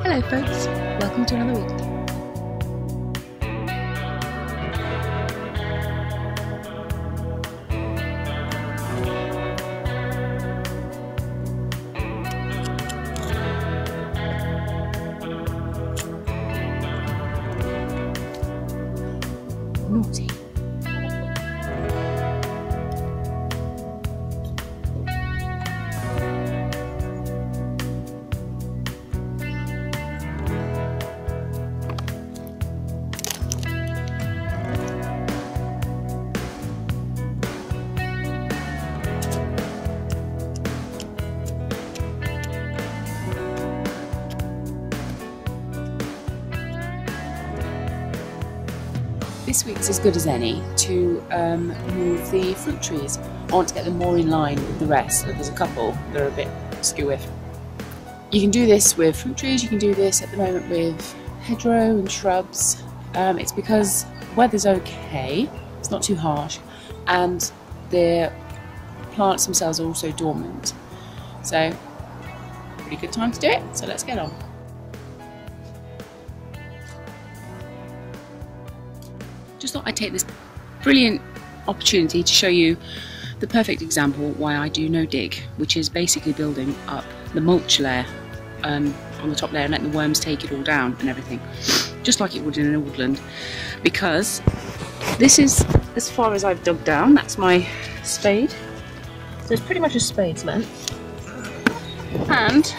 Hello folks, welcome to another week. Naughty. This week's as good as any to move the fruit trees. I want to get them more in line with the rest. So there's a couple that are a bit skewy. You can do this with fruit trees, you can do this at the moment with hedgerow and shrubs. It's because the weather's okay, it's not too harsh, and the plants themselves are also dormant. So, pretty good time to do it, so let's get on. Just thought I'd take this brilliant opportunity to show you the perfect example why I do no dig, which is basically building up the mulch layer on the top layer and letting the worms take it all down and everything, just like it would in a woodland. Because this is as far as I've dug down. That's my spade, so it's pretty much a spade's length, and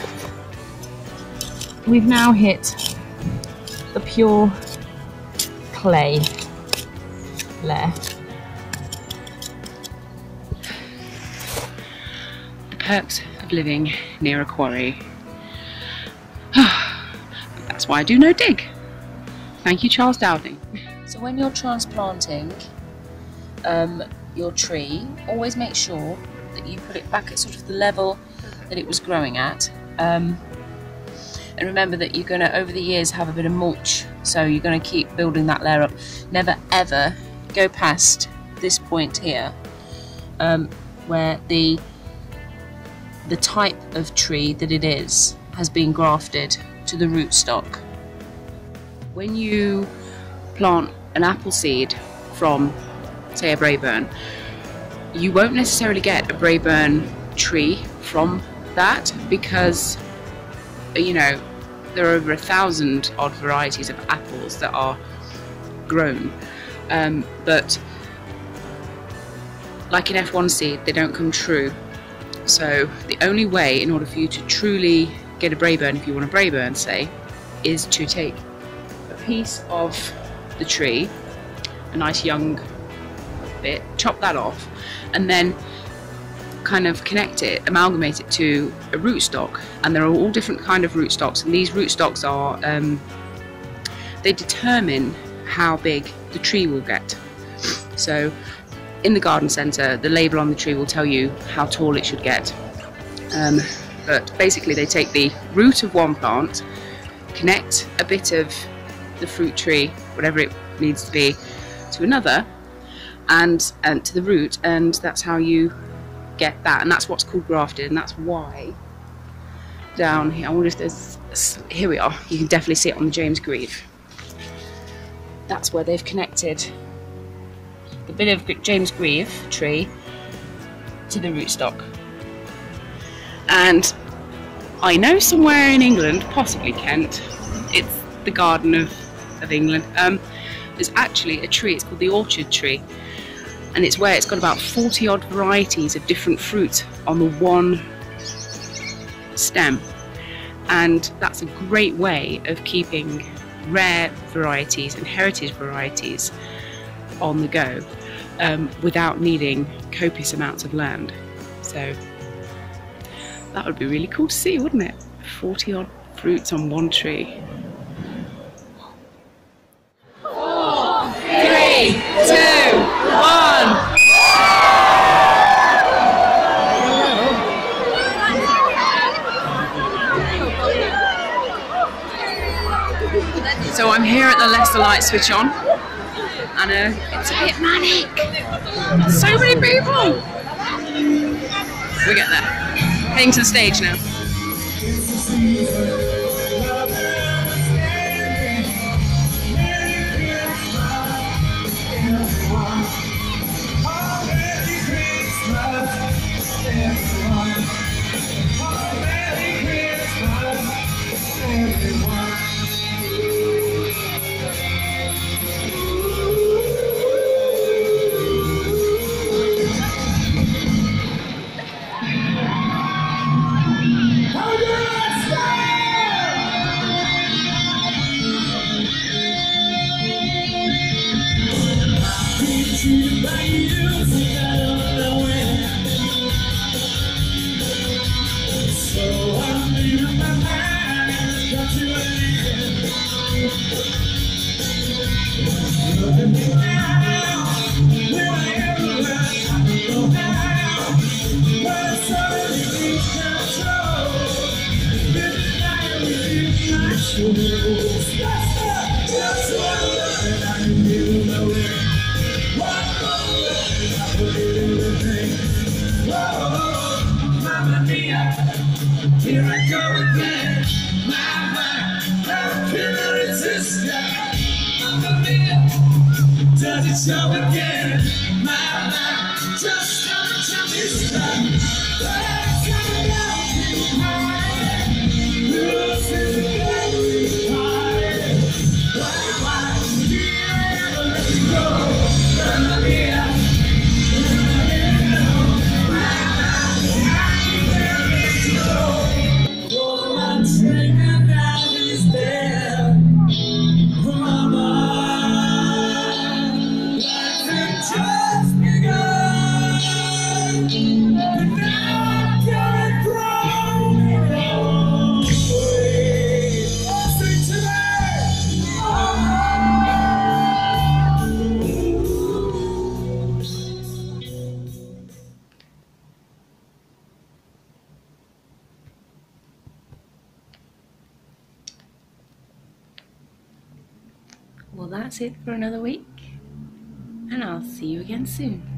we've now hit the pure clay layer. The perks of living near a quarry. That's why I do no dig. Thank you, Charles Dowding. So when you're transplanting your tree, always make sure that you put it back at sort of the level that it was growing at. And remember that you're going to, over the years, have a bit of mulch, so you're going to keep building that layer up. Never ever go past this point here, where the type of tree that it is has been grafted to the rootstock. When you plant an apple seed from, say, a Braeburn, you won't necessarily get a Braeburn tree from that, because you know, there are over 1,000 odd varieties of apples that are grown, but like an F1 seed, they don't come true. So the only way, in order for you to truly get a Braeburn, if you want a Braeburn, say, is to take a piece of the tree, a nice young bit, chop that off, and then kind of connect it, amalgamate it to a rootstock. And there are all different kind of rootstocks, and these rootstocks are they determine how big the tree will get. So in the garden centre, the label on the tree will tell you how tall it should get, but basically they take the root of one plant, connect a bit of the fruit tree, whatever it needs to be, to another, and to the root, and that's how you get that, and that's what's called grafted. And that's why down here, I wonder if there's, here we are, you can definitely see it on the James Grieve. That's where they've connected the bit of James Grieve tree to the rootstock. And I know somewhere in England, possibly Kent, it's the Garden of England, there's actually a tree, it's called the orchard tree, and it's where it's got about 40 odd varieties of different fruit on the one stem. And that's a great way of keeping rare varieties and heritage varieties on the go, without needing copious amounts of land. So that would be really cool to see, wouldn't it? 40 odd fruits on one tree. 4, 3, 2, 1. So I'm here at the Leicester Light Switch On, and it's a bit manic. So many people. We get there. Heading to the stage now. Mamma mia, here I go again. My killer resist ya. Mamma mia, does it show again? My, just how much I miss Well, that's it for another week, and I'll see you again soon.